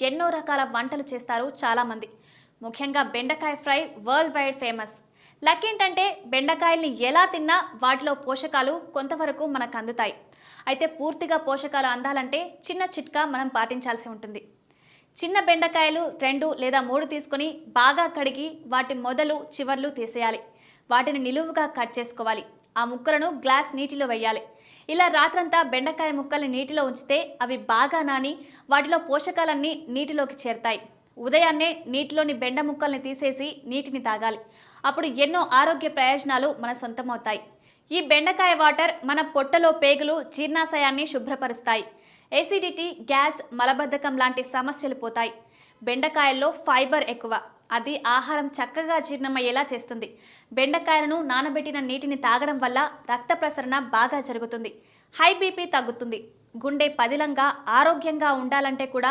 ఎన్నో రకాల వంటలు చేస్తారు చాలామంది. ముఖ్యంగా బెండకాయ ఫ్రై వరల్డ్ వైడ్ ఫేమస్. లక్కేంటంటే బెండకాయల్ని ఎలా తిన్నా వాటిలో పోషకాలు కొంతవరకు మనకు అందుతాయి. అయితే పూర్తిగా పోషకాలు అందాలంటే చిన్న చిట్కా మనం పాటించాల్సి ఉంటుంది. చిన్న బెండకాయలు 2 లేదా 3 తీసుకొని బాగా కడిగి వాటి మొదలు చివర్లు తీసేయాలి. వాటిని నిలువుగా కట్ చేసుకోవాలి. ఆ ముక్కలను గ్లాస్ నీటిలో వేయాలి. ఇలా రాత్రంతా బెండకాయ ముక్కల్ని నీటిలో ఉంచితే అవి బాగా నాని వాటిలో పోషకాలన్నీ నీటిలోకి చేరుతాయి. ఉదయాన్నే నీటిలోని బెండ ముక్కల్ని తీసేసి నీటిని తాగాలి. అప్పుడు ఎన్నో ఆరోగ్య ప్రయోజనాలు మన సొంతమవుతాయి. ఈ బెండకాయ వాటర్ మన పొట్టలో పేగులు జీర్ణాశయాన్ని శుభ్రపరుస్తాయి. ఎసిడిటీ, గ్యాస్, మలబద్ధకం లాంటి సమస్యలు పోతాయి. బెండకాయల్లో ఫైబర్ ఎక్కువ. అది ఆహారం చక్కగా జీర్ణమయ్యేలా చేస్తుంది. బెండకాయలను నానబెట్టిన నీటిని తాగడం వల్ల రక్త ప్రసరణ బాగా జరుగుతుంది. హై బీపీ తగ్గుతుంది. గుండె పదిలంగా ఆరోగ్యంగా ఉండాలంటే కూడా